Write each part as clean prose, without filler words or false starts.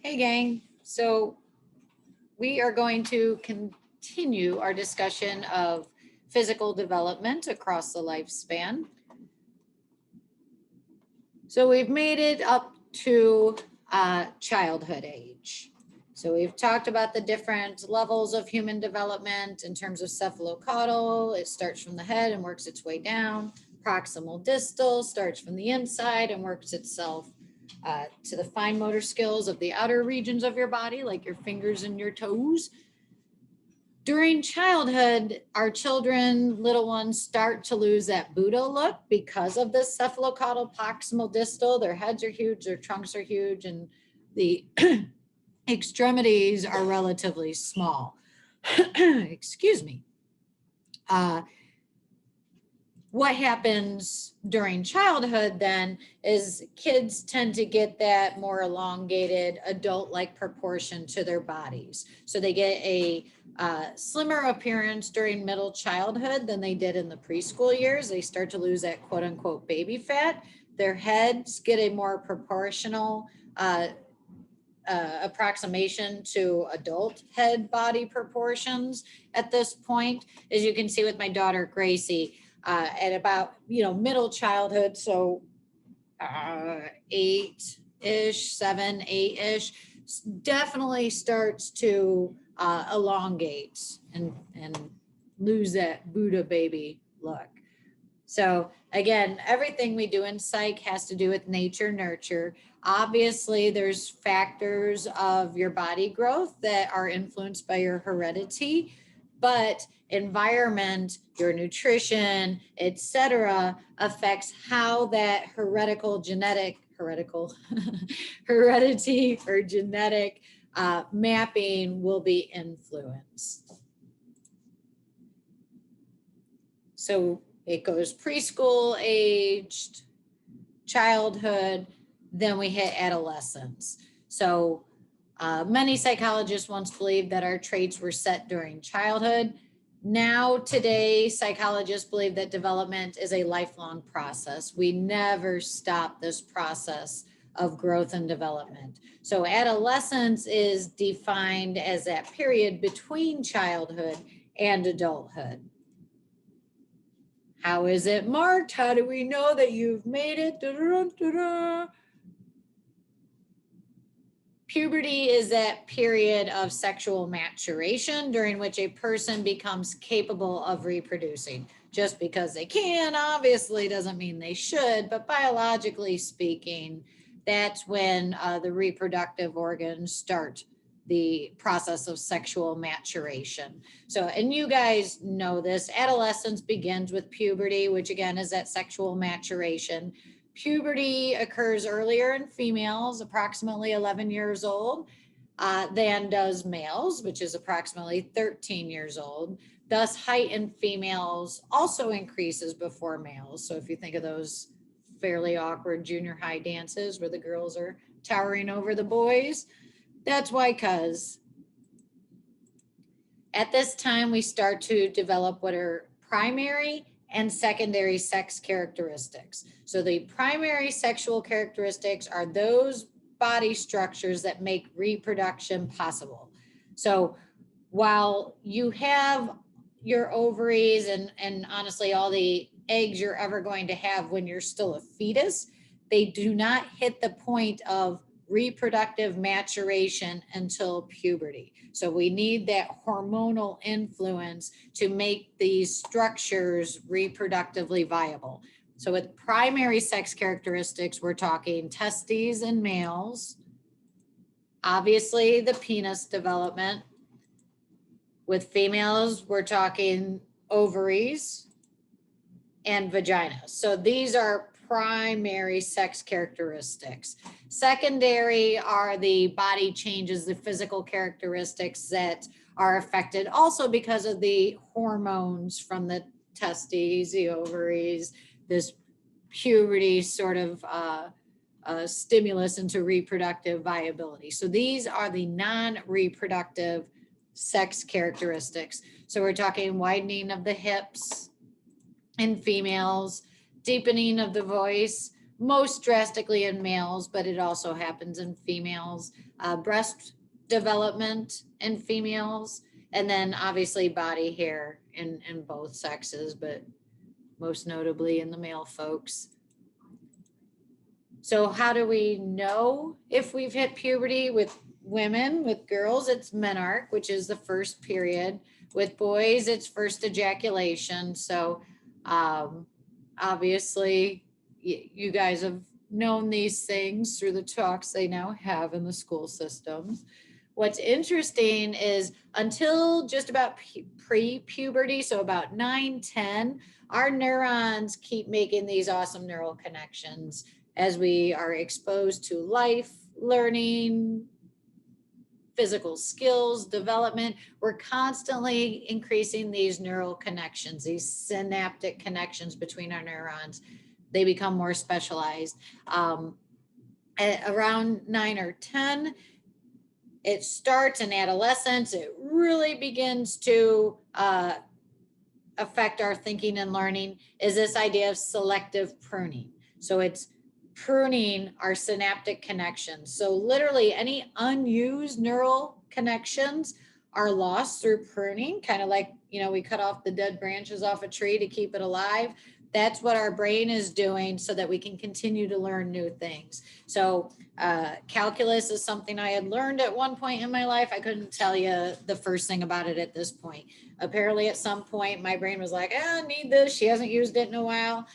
Hey gang, so we are going to continue our discussion of physical development across the lifespan. So we've made it up to childhood age. So we've talked about the different levels of human development in terms of cephalocaudal. It starts from the head and works its way down. Proximal distal starts from the inside and works itself to the fine motor skills of the outer regions of your body, like your fingers and your toes. During childhood, our children, little ones, start to lose that Buddha look because of this cephalocaudal proximal distal. Their heads are huge, their trunks are huge, and the extremities are relatively small. Excuse me. What happens during childhood then is kids tend to get that more elongated adult-like proportion to their bodies. So they get a slimmer appearance during middle childhood than they did in the preschool years. They start to lose that quote unquote baby fat. Their heads get a more proportional approximation to adult head body proportions at this point. As you can see with my daughter Gracie, at about middle childhood, so 8-ish, 7, 8-ish, definitely starts to elongate and lose that Buddha baby look. So again, everything we do in psych has to do with nature, nurture. Obviously, there's factors of your body growth that are influenced by your heredity, but environment, your nutrition, etc., affects how that heredity or genetic mapping will be influenced. So it goes preschool aged, childhood, then we hit adolescence. So many psychologists once believed that our traits were set during childhood. Now, today, psychologists believe that development is a lifelong process. We never stop this process of growth and development. So adolescence is defined as that period between childhood and adulthood. How is it marked? How do we know that you've made it? Da-da-da-da-da. Puberty is that period of sexual maturation during which a person becomes capable of reproducing. Just because they can, obviously, doesn't mean they should, but biologically speaking, that's when the reproductive organs start the process of sexual maturation. So, and you guys know this, adolescence begins with puberty, which again is that sexual maturation. Puberty occurs earlier in females, approximately 11 years old, than does males, which is approximately 13 years old. Thus, height in females also increases before males. So if you think of those fairly awkward junior high dances where the girls are towering over the boys, that's why, because at this time we start to develop what are primary and secondary sex characteristics. So the primary sexual characteristics are those body structures that make reproduction possible. So while you have your ovaries and honestly all the eggs you're ever going to have when you're still a fetus, they do not hit the point of reproductive maturation until puberty. So we need that hormonal influence to make these structures reproductively viable. So with primary sex characteristics, we're talking testes in males, obviously the penis development. With females, we're talking ovaries and vagina. So these are primary sex characteristics. Secondary are the body changes, the physical characteristics that are affected also because of the hormones from the testes, the ovaries, this puberty sort of stimulus into reproductive viability. So these are the non-reproductive sex characteristics. So we're talking widening of the hips in females, deepening of the voice, most drastically in males, but it also happens in females. Breast development in females, and then obviously body hair in both sexes, but most notably in the male folks. So how do we know if we've hit puberty? With women, with girls, it's menarche, which is the first period. With boys, it's first ejaculation. So obviously, you guys have known these things through the talks they now have in the school systems. What's interesting is until just about pre-puberty, so about 9, 10, our neurons keep making these awesome neural connections as we are exposed to life, learning, physical skills, development. We're constantly increasing these neural connections, these synaptic connections between our neurons. They become more specialized. At around 9 or 10, it starts in adolescence. It really begins to affect our thinking and learning, is this idea of selective pruning. So it's pruning our synaptic connections. So literally any unused neural connections are lost through pruning, kind of like, we cut off the dead branches off a tree to keep it alive. That's what our brain is doing so that we can continue to learn new things. So calculus is something I had learned at one point in my life. I couldn't tell you the first thing about it at this point. Apparently at some point my brain was like, I need this. She hasn't used it in a while.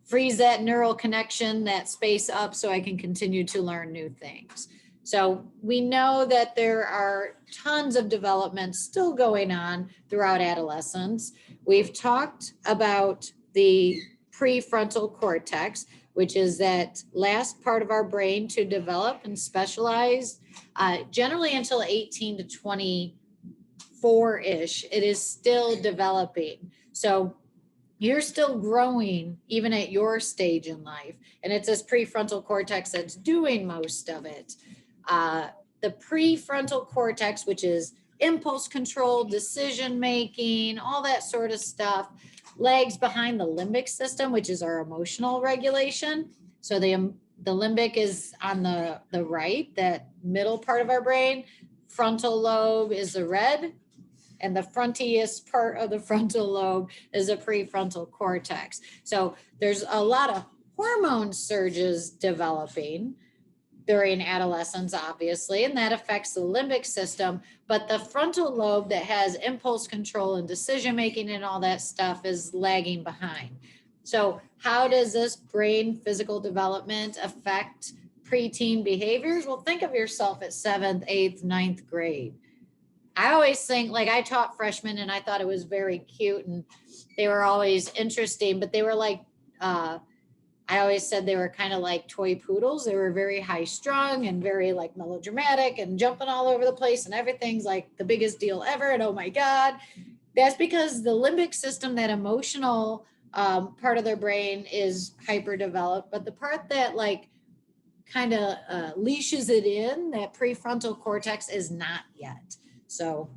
Freeze that neural connection, that space up so I can continue to learn new things. So we know that there are tons of development still going on throughout adolescence. We've talked about the prefrontal cortex, which is that last part of our brain to develop and specialize, generally until 18 to 24-ish, it is still developing. So you're still growing even at your stage in life. And it's this prefrontal cortex that's doing most of it. The prefrontal cortex, which is impulse control, decision-making, all that sort of stuff, lags behind the limbic system, which is our emotional regulation. So the limbic is on the right, that middle part of our brain. Frontal lobe is the red, and the frontiest part of the frontal lobe is the prefrontal cortex. So there's a lot of hormone surges developing during adolescence, obviously, and that affects the limbic system. But the frontal lobe that has impulse control and decision-making and all that stuff is lagging behind. So how does this brain physical development affect preteen behaviors? Well, think of yourself at 7th, 8th, 9th grade. I always think, like, I taught freshmen and I thought it was very cute and they were always interesting, but they were like, I always said they were kind of like toy poodles. They were very high strung and very like melodramatic and jumping all over the place and everything's like the biggest deal ever. And oh my God, that's because the limbic system, that emotional part of their brain is hyper developed, but the part that like kind of leashes it in, that prefrontal cortex, is not yet. So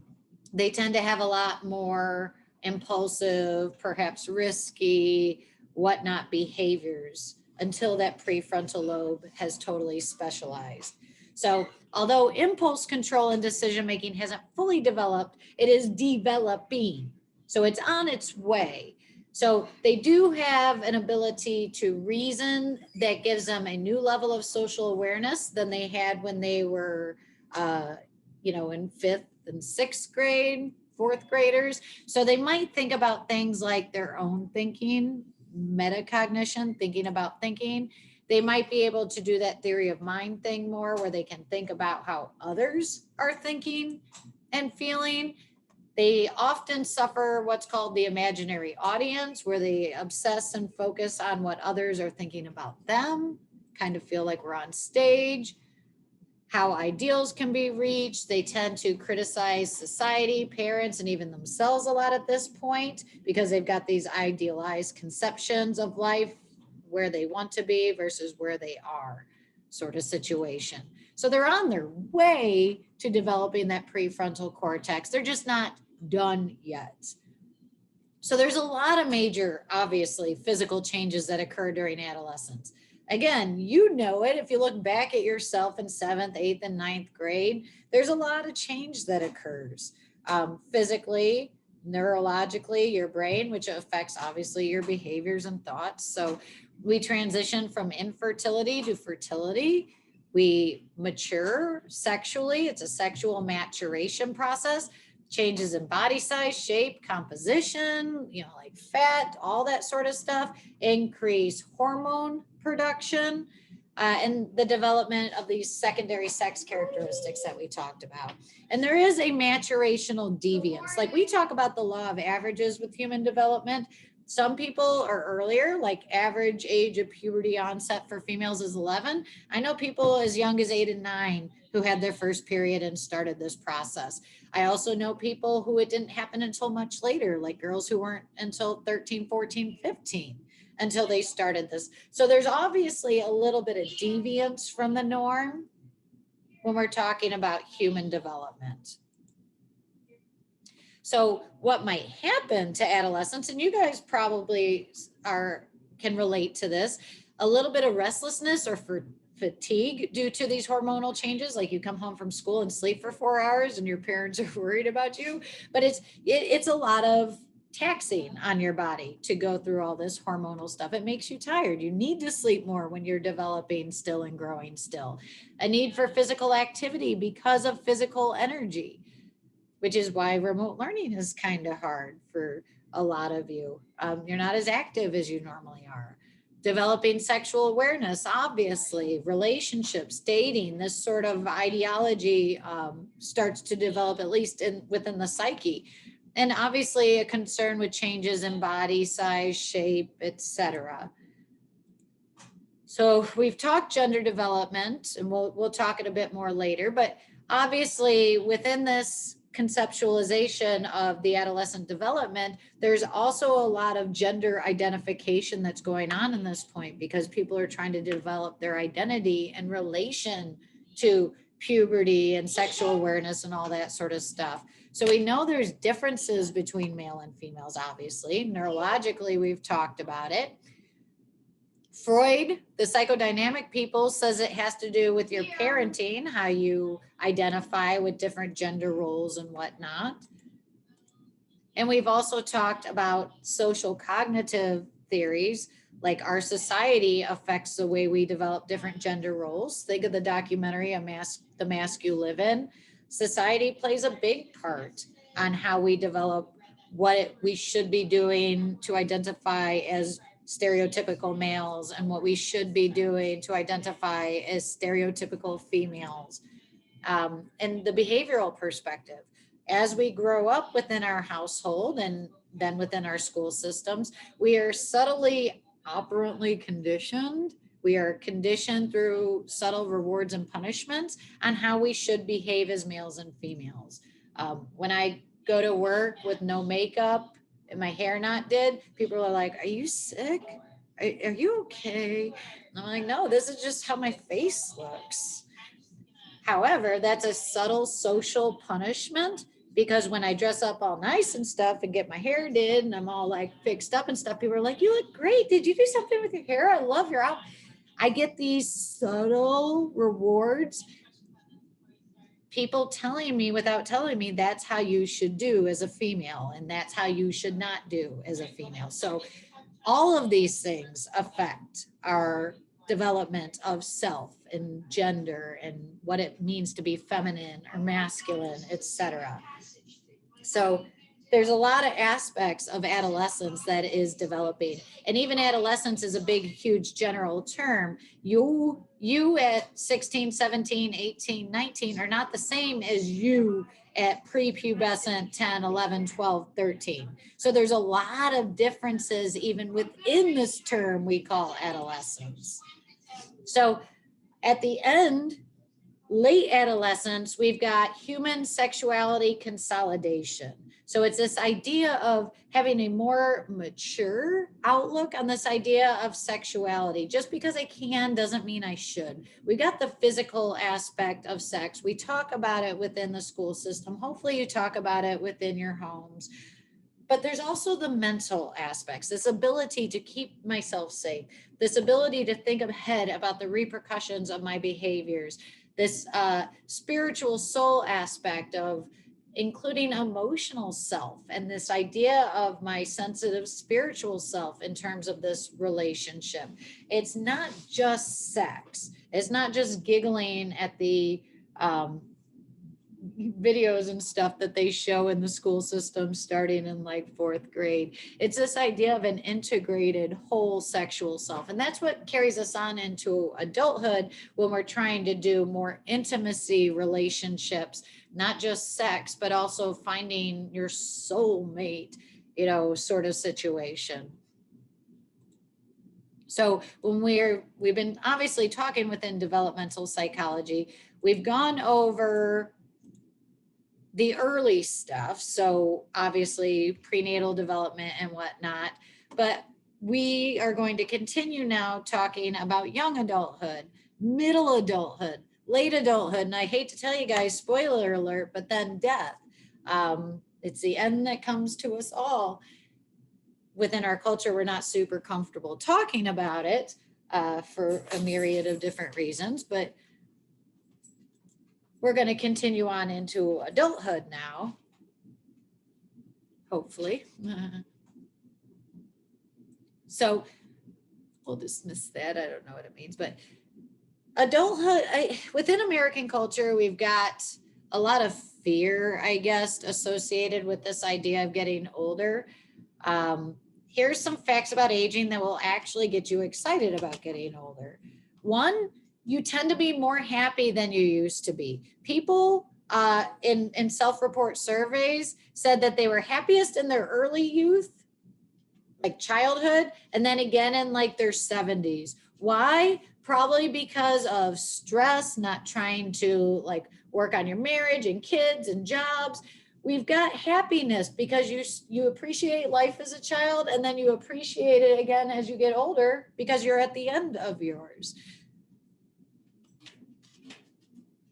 they tend to have a lot more impulsive, perhaps risky, whatnot behaviors until that prefrontal lobe has totally specialized. So although impulse control and decision-making hasn't fully developed, it is developing. So it's on its way. So they do have an ability to reason that gives them a new level of social awareness than they had when they were, in 5th and 6th grade, 4th graders. So they might think about things like their own thinking, metacognition, thinking about thinking. They might be able to do that theory of mind thing more, where they can think about how others are thinking and feeling. They often suffer what's called the imaginary audience, where they obsess and focus on what others are thinking about them, kind of feel like we're on stage. How ideals can be reached. They tend to criticize society, parents, and even themselves a lot at this point, because they've got these idealized conceptions of life, where they want to be versus where they are, sort of situation. So they're on their way to developing that prefrontal cortex. They're just not done yet. So there's a lot of major, obviously, physical changes that occur during adolescence. Again, you know it. If you look back at yourself in seventh, eighth, and ninth grade, there's a lot of change that occurs physically, neurologically, your brain, which affects obviously your behaviors and thoughts. So we transition from infertility to fertility. We mature sexually. It's a sexual maturation process. Changes in body size, shape, composition, like fat, all that sort of stuff, increase hormone production, and the development of these secondary sex characteristics that we talked about. And there is a maturational deviance. Like we talk about the law of averages with human development. Some people are earlier, like average age of puberty onset for females is 11. I know people as young as 8 and 9 who had their first period and started this process. I also know people who it didn't happen until much later, like girls who weren't until 13, 14, 15 until they started this. So there's obviously a little bit of deviance from the norm when we're talking about human development. So what might happen to adolescents, and you guys probably can relate to this, a little bit of restlessness or fatigue due to these hormonal changes. Like you come home from school and sleep for 4 hours and your parents are worried about you, but it's a lot of taxing on your body to go through all this hormonal stuff. It makes you tired. You need to sleep more when you're developing still and growing still. A need for physical activity because of physical energy, which is why remote learning is kind of hard for a lot of you. You're not as active as you normally are. Developing sexual awareness, obviously, relationships, dating, this sort of ideology starts to develop, at least within the psyche. And obviously a concern with changes in body size, shape, etc. So we've talked gender development, and we'll talk it a bit more later, but obviously within this conceptualization of the adolescent development, there's also a lot of gender identification that's going on in this point, because people are trying to develop their identity in relation to puberty and sexual awareness and all that sort of stuff. So we know there's differences between male and females, obviously. Neurologically, we've talked about it. Freud, the psychodynamic people, says it has to do with your parenting, how you identify with different gender roles and whatnot. And we've also talked about social cognitive theories, like our society affects the way we develop different gender roles. Think of the documentary, The Mask You Live In. Society plays a big part on how we develop what we should be doing to identify as stereotypical males and what we should be doing to identify as stereotypical females. And the behavioral perspective. As we grow up within our household and then within our school systems, we are subtly operantly conditioned. We are conditioned through subtle rewards and punishments on how we should behave as males and females. When I go to work with no makeup and my hair not did, people are like, "Are you sick? Are you okay?" And I'm like, "No, this is just how my face looks." However, that's a subtle social punishment, because when I dress up all nice and stuff and get my hair did and I'm all like fixed up and stuff, people are like, "You look great. Did you do something with your hair? I love your outfit." I get these subtle rewards, people telling me without telling me that's how you should do as a female and that's how you should not do as a female. So all of these things affect our development of self and gender and what it means to be feminine or masculine, etc. So there's a lot of aspects of adolescence that is developing. And even adolescence is a big, huge general term. You at 16, 17, 18, 19 are not the same as you at prepubescent 10, 11, 12, 13. So there's a lot of differences even within this term we call adolescence. So at the end, late adolescence, we've got human sexuality consolidation. So it's this idea of having a more mature outlook on this idea of sexuality. Just because I can doesn't mean I should. We got the physical aspect of sex. We talk about it within the school system. Hopefully you talk about it within your homes. But there's also the mental aspects, this ability to keep myself safe, this ability to think ahead about the repercussions of my behaviors, this spiritual soul aspect of including emotional self, and this idea of my sensitive spiritual self in terms of this relationship. It's not just sex. It's not just giggling at the videos and stuff that they show in the school system starting in like fourth grade. It's this idea of an integrated whole sexual self. And that's what carries us on into adulthood when we're trying to do more intimacy relationships, not just sex, but also finding your soulmate, you know, sort of situation. So when we've been obviously talking within developmental psychology, we've gone over the early stuff. So obviously prenatal development and whatnot, but we are going to continue now talking about young adulthood, middle adulthood, late adulthood. And I hate to tell you guys, spoiler alert, but then death. It's the end that comes to us all. Within our culture, we're not super comfortable talking about it for a myriad of different reasons, but we're going to continue on into adulthood now, hopefully. So we'll dismiss that. I don't know what it means, but adulthood, within American culture, we've got a lot of fear, I guess, associated with this idea of getting older. Here's some facts about aging that will actually get you excited about getting older. One, you tend to be more happy than you used to be. People in self-report surveys said that they were happiest in their early youth, like childhood, and then again in like their 70s. Why? Probably because of stress, not trying to like work on your marriage and kids and jobs. We've got happiness because you appreciate life as a child, and then you appreciate it again as you get older because you're at the end of yours.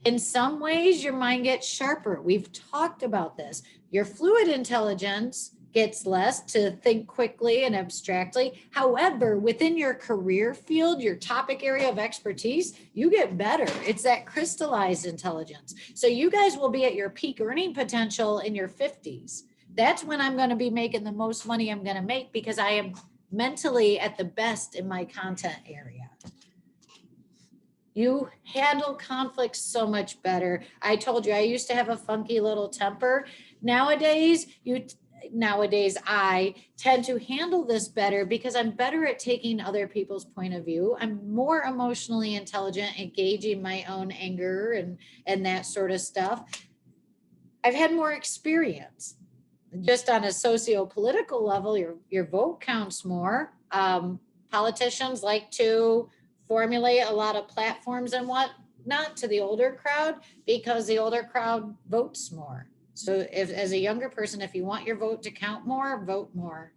In some ways, your mind gets sharper. We've talked about this. Your fluid intelligence gets less to think quickly and abstractly. However, within your career field, your topic area of expertise, you get better. It's that crystallized intelligence. So you guys will be at your peak earning potential in your 50s. That's when I'm going to be making the most money I'm going to make because I am mentally at the best in my content area. You handle conflicts so much better. I told you I used to have a funky little temper. Nowadays, I tend to handle this better because I'm better at taking other people's point of view. I'm more emotionally intelligent, engaging my own anger and that sort of stuff. I've had more experience. Just on a socio-political level, your vote counts more. Politicians like to formulate a lot of platforms and whatnot to the older crowd because the older crowd votes more. So if, as a younger person, if you want your vote to count more, vote more.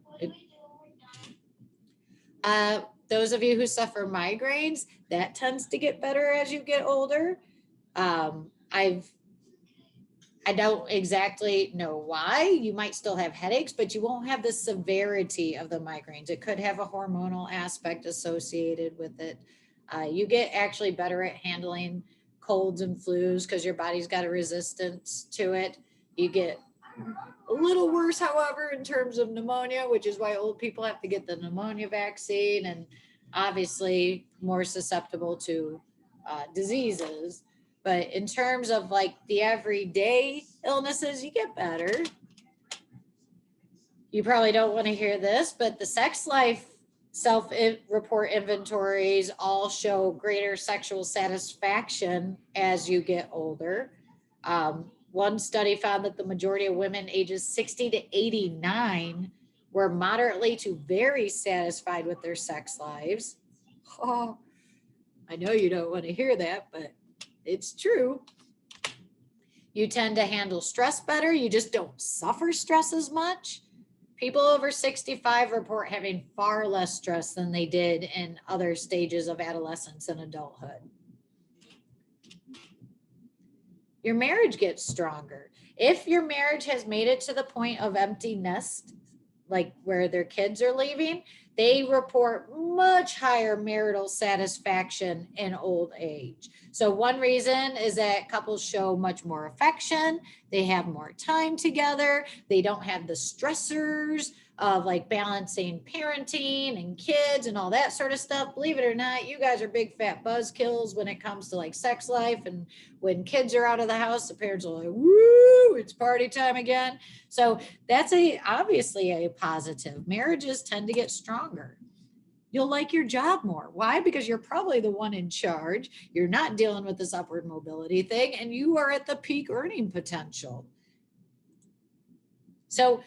Those of you who suffer migraines, that tends to get better as you get older. I don't exactly know why. You might still have headaches, but you won't have the severity of the migraines. It could have a hormonal aspect associated with it. You get actually better at handling colds and flus because your body's got a resistance to it. You get a little worse, however, in terms of pneumonia, which is why old people have to get the pneumonia vaccine, and obviously more susceptible to diseases. But in terms of like the everyday illnesses, you get better. You probably don't want to hear this, but the sex life self-report inventories all show greater sexual satisfaction as you get older. One study found that the majority of women ages 60 to 89 were moderately to very satisfied with their sex lives. Oh, I know you don't want to hear that, but it's true. You tend to handle stress better. You just don't suffer stress as much. People over 65 report having far less stress than they did in other stages of adolescence and adulthood. Your marriage gets stronger. If your marriage has made it to the point of empty nest like where their kids are leaving, they report much higher marital satisfaction in old age. So one reason is that couples show much more affection, they have more time together, they don't have the stressors of like balancing parenting and kids and all that sort of stuff. Believe it or not, you guys are big fat buzzkills when it comes to like sex life. And when kids are out of the house, the parents are like, woo, it's party time again. So that's obviously a positive. Marriages tend to get stronger. You'll like your job more. Why? Because you're probably the one in charge. You're not dealing with this upward mobility thing, and you are at the peak earning potential. So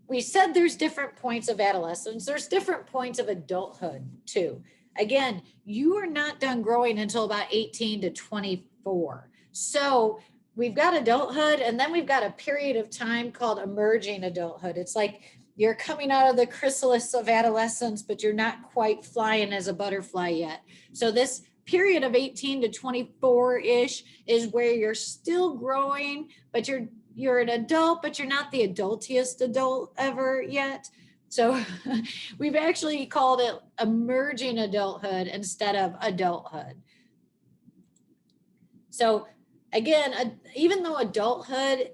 we said there's different points of adolescence. There's different points of adulthood too. Again, you are not done growing until about 18 to 24. So we've got adulthood, and then we've got a period of time called emerging adulthood. It's like you're coming out of the chrysalis of adolescence, but you're not quite flying as a butterfly yet. So this period of 18 to 24-ish is where you're still growing, but you're an adult, but you're not the adultiest adult ever yet. So we've actually called it emerging adulthood instead of adulthood. So again, even though adulthood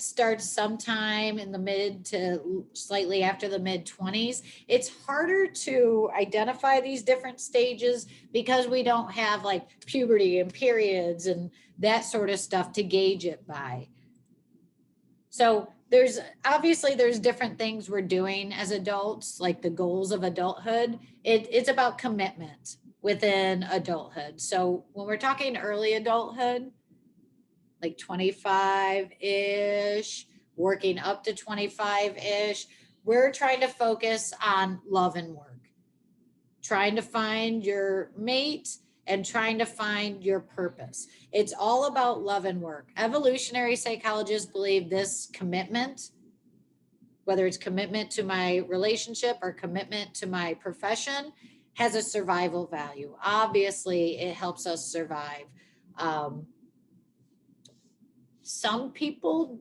starts sometime in the mid to slightly after the mid 20s, it's harder to identify these different stages because we don't have like puberty and periods and that sort of stuff to gauge it by. So there's different things we're doing as adults, like the goals of adulthood. It's about commitment within adulthood. So when we're talking early adulthood, like 25-ish, working up to 25-ish, we're trying to focus on love and work, trying to find your mate and trying to find your purpose. It's all about love and work. Evolutionary psychologists believe this commitment, whether it's commitment to my relationship or commitment to my profession, has a survival value. Obviously, it helps us survive. Some people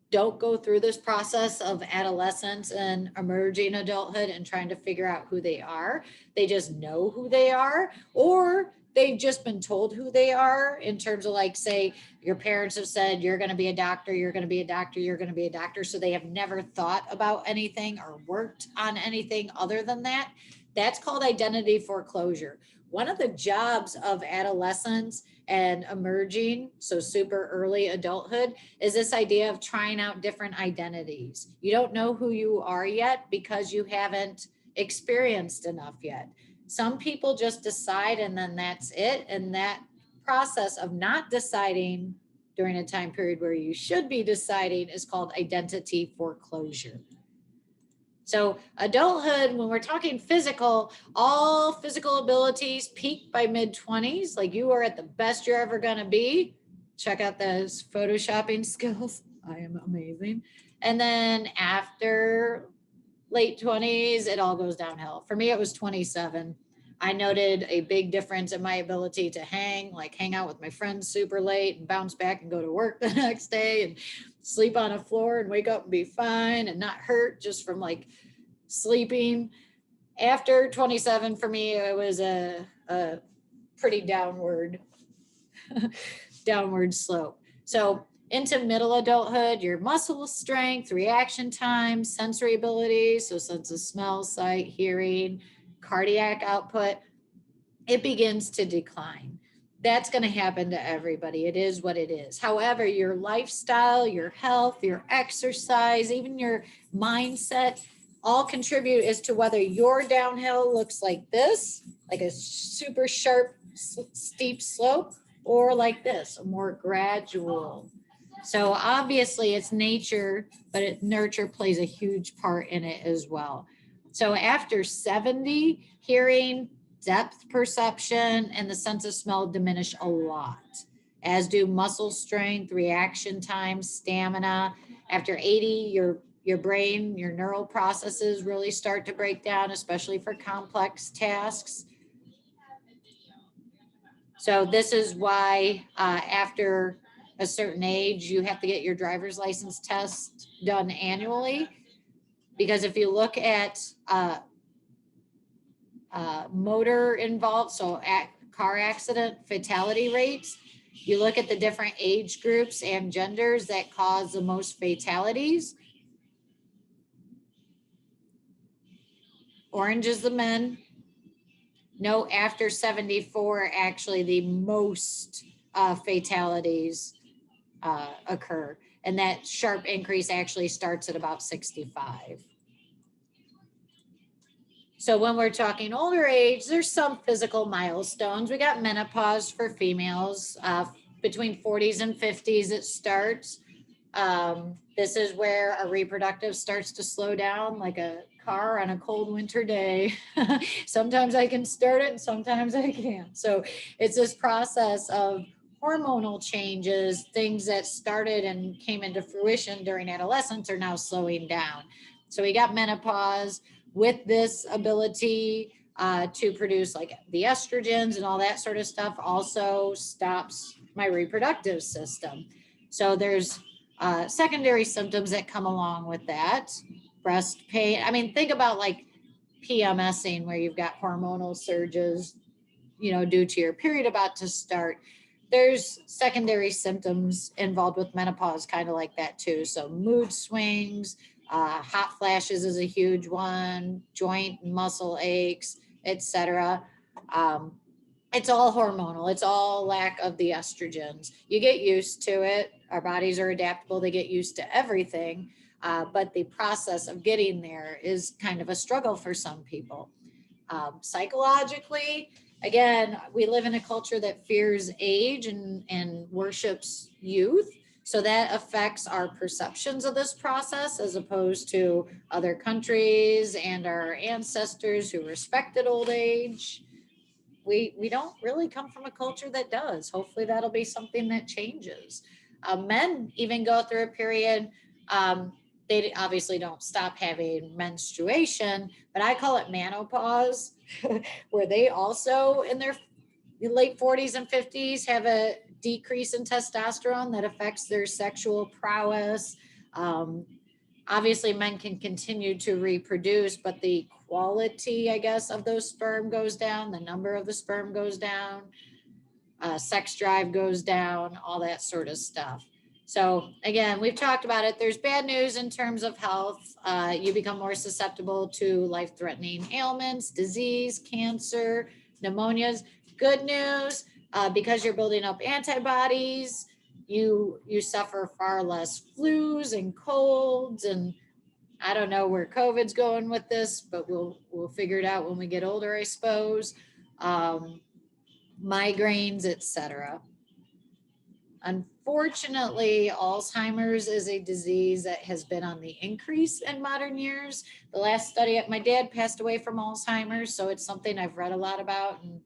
don't go through this process of adolescence and emerging adulthood and trying to figure out who they are. They just know who they are, or they've just been told who they are in terms of like, say, your parents have said, you're going to be a doctor, you're going to be a doctor, you're going to be a doctor. So they have never thought about anything or worked on anything other than that. That's called identity foreclosure. One of the jobs of adolescence and emerging, so super early adulthood, is this idea of trying out different identities. You don't know who you are yet because you haven't experienced enough yet. Some people just decide and then that's it. And that process of not deciding during a time period where you should be deciding is called identity foreclosure. So adulthood, when we're talking physical, all physical abilities peak by mid-20s. Like you are at the best you're ever going to be. Check out those photoshopping skills. I am amazing. And then after late 20s, it all goes downhill. For me, it was 27. I noted a big difference in my ability to hang out with my friends super late and bounce back and go to work the next day and sleep on a floor and wake up and be fine and not hurt just from like sleeping. After 27, for me, it was a pretty downward slope. So into middle adulthood, your muscle strength, reaction time, sensory abilities, so sense of smell, sight, hearing, cardiac output, it begins to decline. That's going to happen to everybody. It is what it is. However, your lifestyle, your health, your exercise, even your mindset, all contribute as to whether your downhill looks like this, like a super sharp, steep slope, or like this, a more gradual. So obviously it's nature, but nurture plays a huge part in it as well. So after 70, hearing, depth perception, and the sense of smell diminish a lot, as do muscle strength, reaction time, stamina. After 80, your brain, your neural processes really start to break down, especially for complex tasks. So this is why after a certain age, you have to get your driver's license test done annually. Because if you look at motor involved, so at car accident fatality rates, you look at the different age groups and genders that cause the most fatalities. Orange is the men. No, after 74, actually the most fatalities occur. And that sharp increase actually starts at about 65. So when we're talking older age, there's some physical milestones. We got menopause for females. Between 40s and 50s, it starts. This is where our reproductive starts to slow down like a car on a cold winter day. Sometimes I can start it and sometimes I can't. So it's this process of hormonal changes, things that started and came into fruition during adolescence are now slowing down. So we got menopause with this ability to produce like the estrogens and all that sort of stuff also stops my reproductive system. So there's secondary symptoms that come along with that. Breast pain. I mean, think about like PMSing where you've got hormonal surges, due to your period about to start. There's secondary symptoms involved with menopause, kind of like that too. So mood swings, hot flashes is a huge one, joint and muscle aches, etc. Um, it's all hormonal. It's all lack of the estrogens. You get used to it. Our bodies are adaptable. They get used to everything. But the process of getting there is kind of a struggle for some people. Psychologically, again, we live in a culture that fears age and worships youth. So that affects our perceptions of this process as opposed to other countries and our ancestors who respected old age. We don't really come from a culture that does. Hopefully that'll be something that changes. Men even go through a period, they obviously don't stop having menstruation, but I call it menopause, where they also in their late 40s and 50s have a decrease in testosterone that affects their sexual prowess. Um, Obviously men can continue to reproduce, but the quality, I guess, of those sperm goes down, the number of the sperm goes down, sex drive goes down, all that sort of stuff. So again, we've talked about it. There's bad news in terms of health. You become more susceptible to life-threatening ailments, disease, cancer, pneumonias. Good news, because you're building up antibodies, you suffer far less flus and colds. And I don't know where COVID's going with this, but we'll figure it out when we get older, I suppose. Um, Migraines, etc. Unfortunately, Alzheimer's is a disease that has been on the increase in modern years. The last study, my dad passed away from Alzheimer's, so it's something I've read a lot about, and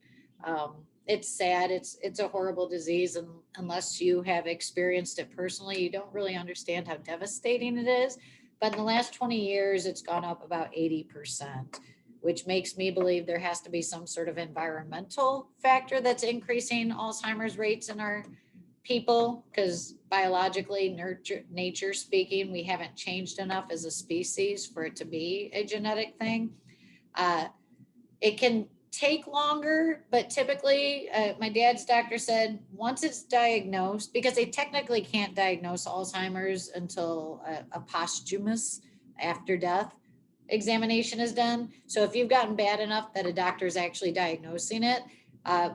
it's sad. It's a horrible disease, and unless you have experienced it personally, you don't really understand how devastating it is. But in the last 20 years, it's gone up about 80%, which makes me believe there has to be some sort of environmental factor that's increasing Alzheimer's rates in our people, because biologically, nature speaking, we haven't changed enough as a species for it to be a genetic thing. It can take longer, but typically, my dad's doctor said once it's diagnosed, because they technically can't diagnose Alzheimer's until a posthumous after death examination is done. So if you've gotten bad enough that a doctor is actually diagnosing it,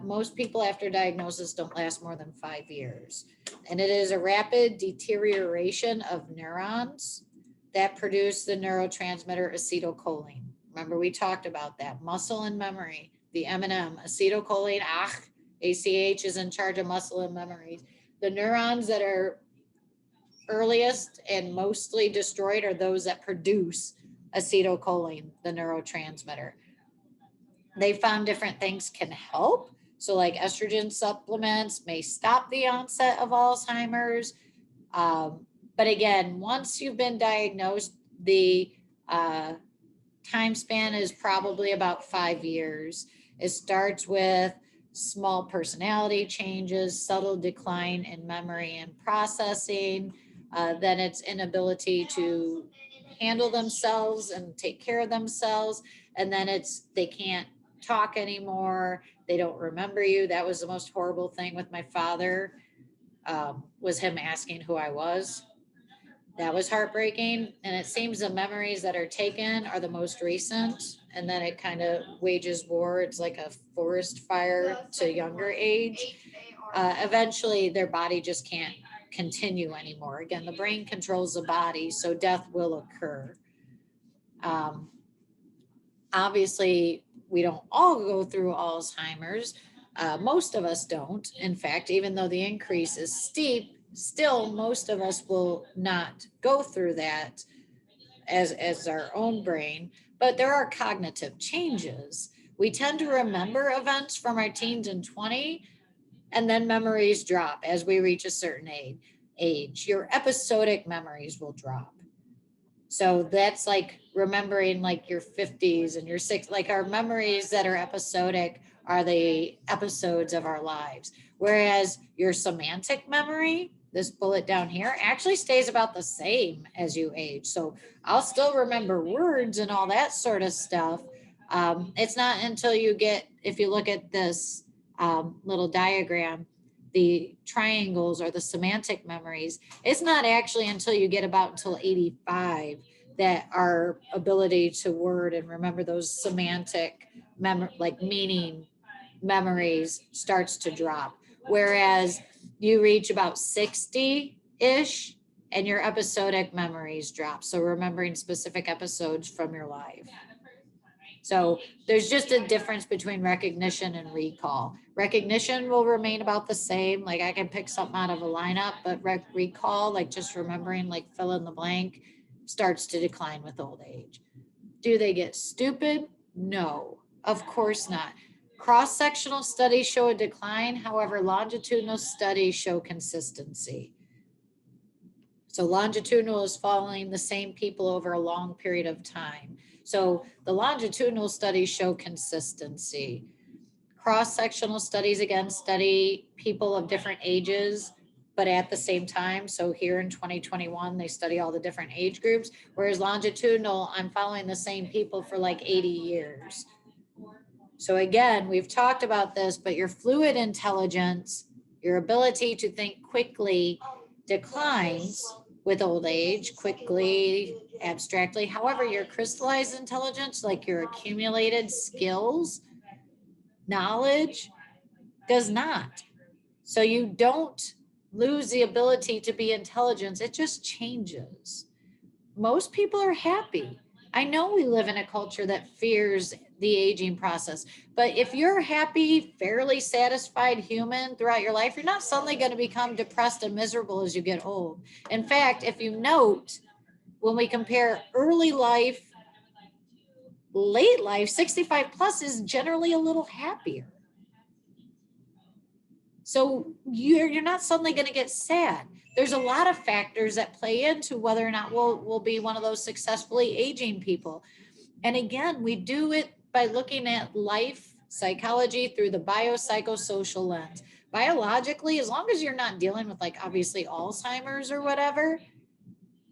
most people after diagnosis don't last more than 5 years. And it is a rapid deterioration of neurons that produce the neurotransmitter acetylcholine. Remember, we talked about that. Muscle and memory, the M&M, acetylcholine, ACH is in charge of muscle and memory. The neurons that are earliest and mostly destroyed are those that produce acetylcholine, the neurotransmitter. They found different things can help. So like estrogen supplements may stop the onset of Alzheimer's. But again, once you've been diagnosed, the time span is probably about 5 years. It starts with small personality changes, subtle decline in memory and processing, then it's inability to handle themselves and take care of themselves. And then they can't talk anymore. They don't remember you. That was the most horrible thing with my father, was him asking who I was. That was heartbreaking. And it seems the memories that are taken are the most recent. And then it kind of wages war. It's like a forest fire to younger age. Eventually, their body just can't continue anymore. Again, the brain controls the body, so death will occur. Um, Obviously, we don't all go through Alzheimer's. Most of us don't. In fact, even though the increase is steep, still most of us will not go through that as our own brain. But there are cognitive changes. We tend to remember events from our teens and 20, and then memories drop as we reach a certain age. Your episodic memories will drop. So that's like remembering like your 50s and your 60s, like our memories that are episodic are the episodes of our lives. Whereas your semantic memory, this bullet down here, actually stays about the same as you age. So I'll still remember words and all that sort of stuff. It's not until if you look at this little diagram, the triangles or the semantic memories, it's not actually until you get until 85 that our ability to word and remember those semantic like meaning memories starts to drop. Whereas you reach about 60-ish and your episodic memories drop. So remembering specific episodes from your life. So there's just a difference between recognition and recall. Recognition will remain about the same. Like I can pick something out of a lineup, but recall, like just remembering, like fill in the blank, starts to decline with old age. Do they get stupid? No, of course not. Cross-sectional studies show a decline. However, longitudinal studies show consistency. So longitudinal is following the same people over a long period of time. So the longitudinal studies show consistency. Cross-sectional studies, again, study people of different ages, but at the same time. So here in 2021, they study all the different age groups, whereas longitudinal, I'm following the same people for like 80 years. So again, we've talked about this, but your fluid intelligence, your ability to think quickly declines with old age, quickly, abstractly. However, your crystallized intelligence, like your accumulated skills, knowledge, does not. So you don't lose the ability to be intelligent. It just changes. Most people are happy. I know we live in a culture that fears the aging process, but if you're a happy, fairly satisfied human throughout your life, you're not suddenly going to become depressed and miserable as you get old. In fact, if you note, when we compare early life, late life, 65 plus is generally a little happier. So you're not suddenly going to get sad. There's a lot of factors that play into whether or not we'll be one of those successfully aging people. And again, we do it by looking at life psychology through the biopsychosocial lens. Biologically, as long as you're not dealing with like obviously Alzheimer's or whatever,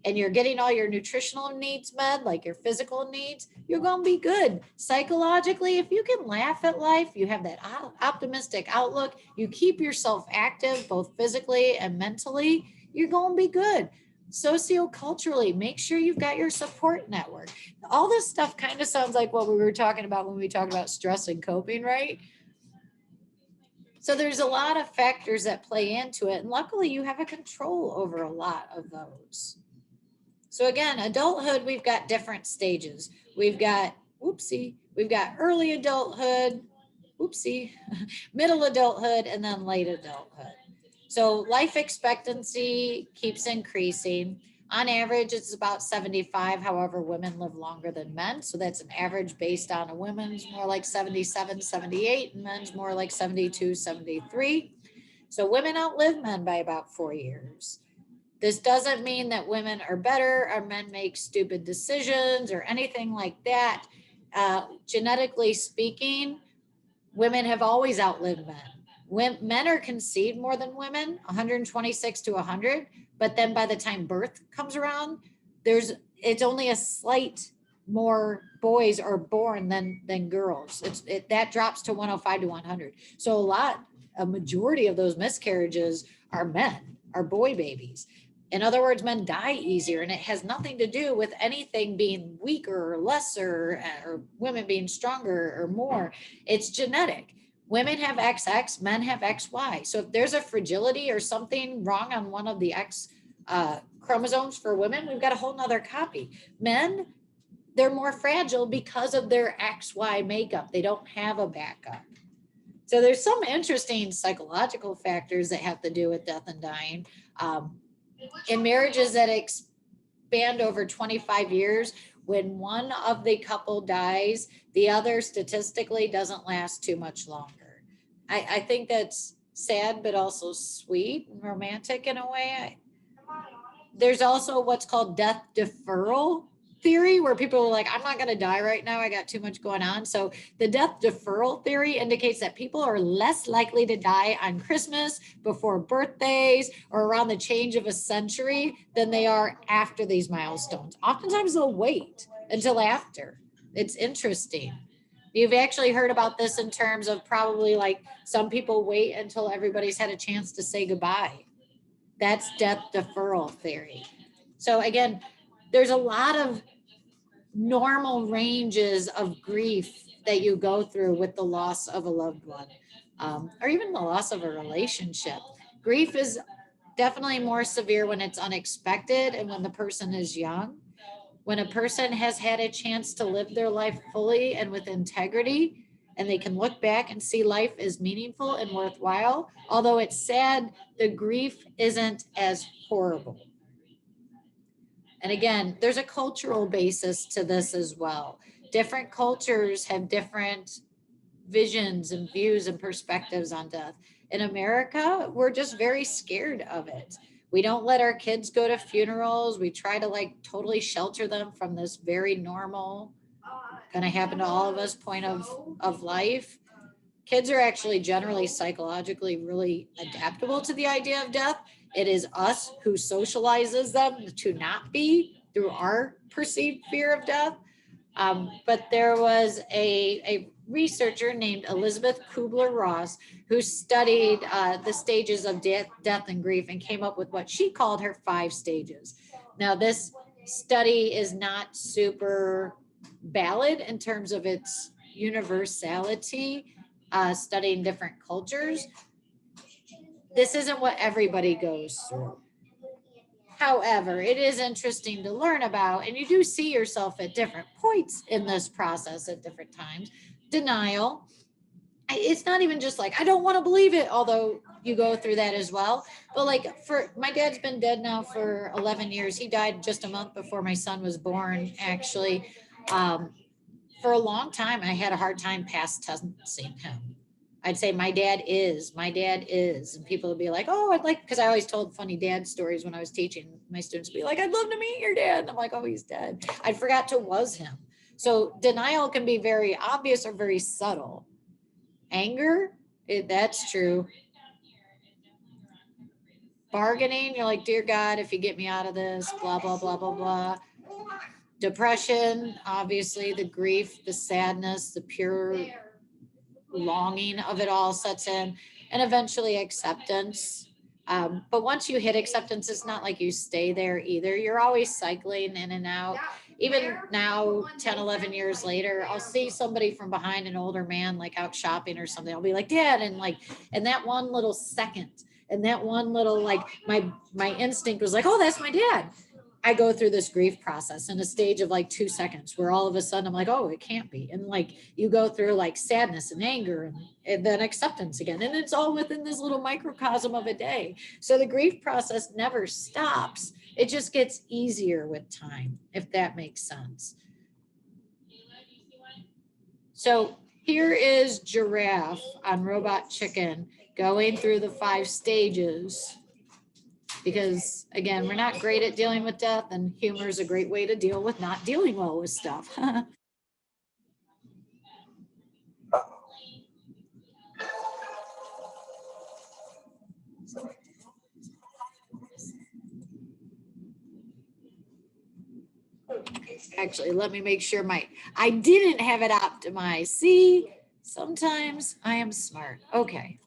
and you're getting all your nutritional needs met, like your physical needs, you're going to be good. Psychologically, if you can laugh at life, you have that optimistic outlook, you keep yourself active, both physically and mentally, you're going to be good. Socioculturally, make sure you've got your support network. All this stuff kind of sounds like what we were talking about when we talked about stress and coping, right? So there's a lot of factors that play into it. And luckily, you have a control over a lot of those. So again, adulthood, we've got different stages. We've got, we've got early adulthood, middle adulthood, and then late adulthood. So life expectancy keeps increasing. On average, it's about 75. However, women live longer than men. So that's an average based on a women's more like 77, 78, and men's more like 72, 73. So women outlive men by about 4 years. This doesn't mean that women are better or men make stupid decisions or anything like that. Genetically speaking, women have always outlived men. Men are conceived more than women, 126 to 100. But then by the time birth comes around, it's only a slight more boys are born than girls. That drops to 105 to 100. So a majority of those miscarriages are men, are boy babies. In other words, men die easier, and it has nothing to do with anything being weaker or lesser, or women being stronger or more. It's genetic. Women have XX, men have XY. So if there's a fragility or something wrong on one of the X chromosomes for women, we've got a whole nother copy. Men, they're more fragile because of their XY makeup. They don't have a backup. So there's some interesting psychological factors that have to do with death and dying. In marriages that expand over 25 years, when one of the couple dies, the other statistically doesn't last too much longer. I think that's sad, but also sweet and romantic in a way. There's also what's called death deferral theory, where people are like, I'm not going to die right now, I got too much going on. So the death deferral theory indicates that people are less likely to die on Christmas, before birthdays, or around the change of a century than they are after these milestones. Oftentimes they'll wait until after. It's interesting. You've actually heard about this in terms of probably like some people wait until everybody's had a chance to say goodbye. That's death deferral theory. So again, there's a lot of normal ranges of grief that you go through with the loss of a loved one, or even the loss of a relationship. Grief is definitely more severe when it's unexpected and when the person is young. When a person has had a chance to live their life fully and with integrity, and they can look back and see life as meaningful and worthwhile, although it's sad, the grief isn't as horrible. And again, there's a cultural basis to this as well. Different cultures have different visions and views and perspectives on death. In America, we're just very scared of it. We don't let our kids go to funerals. We try to like totally shelter them from this very normal, going to happen to all of us point of life. Kids are actually generally psychologically really adaptable to the idea of death. It is us who socializes them to not be through our perceived fear of death. But there was a researcher named Elizabeth Kubler-Ross who studied the stages of death and grief and came up with what she called her 5 stages. Now, this study is not super valid in terms of its universality, studying different cultures. This isn't what everybody goes through. However, it is interesting to learn about, and you do see yourself at different points in this process at different times. Denial. It's not even just like, I don't want to believe it, although you go through that as well. But like, for my dad's been dead now for 11 years. He died just a month before my son was born, actually. For a long time, I had a hard time past tensing him. I'd say my dad is, and people would be like, oh, I'd like, because I always told funny dad stories when I was teaching. My students would be like, I'd love to meet your dad. And I'm like, oh, he's dead. I forgot to was him. So denial can be very obvious or very subtle. Anger, that's true. Bargaining, you're like, dear God, if you get me out of this, blah, blah, blah, blah, blah. Depression, obviously, the grief, the sadness, the pure longing of it all sets in, and eventually acceptance. But once you hit acceptance, it's not like you stay there either. You're always cycling in and out. Even now, 10, 11 years later, I'll see somebody from behind, an older man, like out shopping or something. I'll be like, Dad, and like, and that one little second, and that one little, like, my instinct was like, oh, that's my dad. I go through this grief process in a stage of like 2 seconds where all of a sudden I'm like, oh, it can't be. And like you go through like sadness and anger and then acceptance again. And it's all within this little microcosm of a day. So the grief process never stops. It just gets easier with time, if that makes sense. So here is Giraffe on Robot Chicken going through the 5 stages. Because again, we're not great at dealing with death, and humor is a great way to deal with not dealing well with stuff. Actually, let me make sure I didn't have it optimized. See, sometimes I am smart. Okay.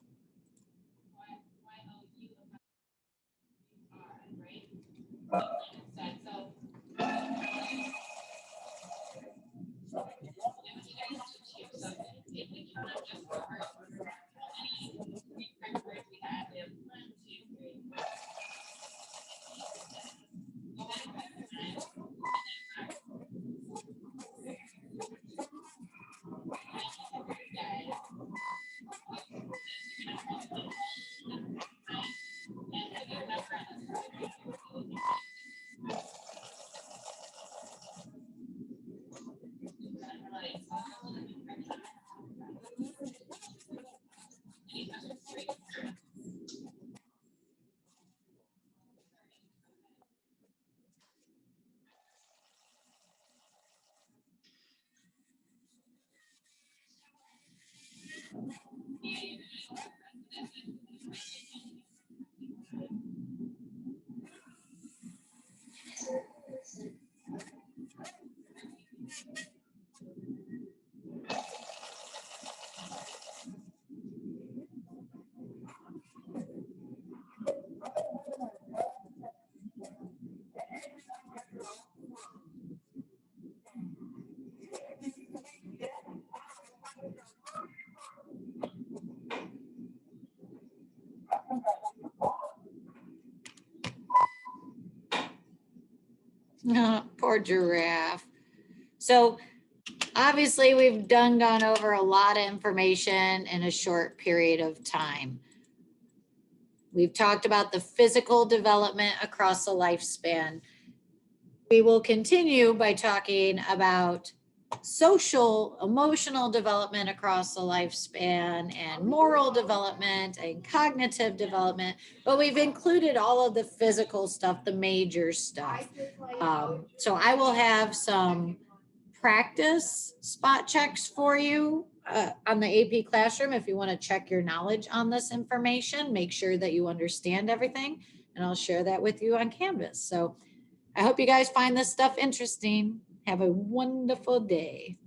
Poor giraffe. So obviously we've gone over a lot of information in a short period of time. We've talked about the physical development across the lifespan. We will continue by talking about social, emotional development across the lifespan and moral development and cognitive development, but we've included all of the physical stuff, the major stuff. So I will have some practice spot checks for you on the AP Classroom if you want to check your knowledge on this information, make sure that you understand everything, and I'll share that with you on Canvas. So I hope you guys find this stuff interesting. Have a wonderful day.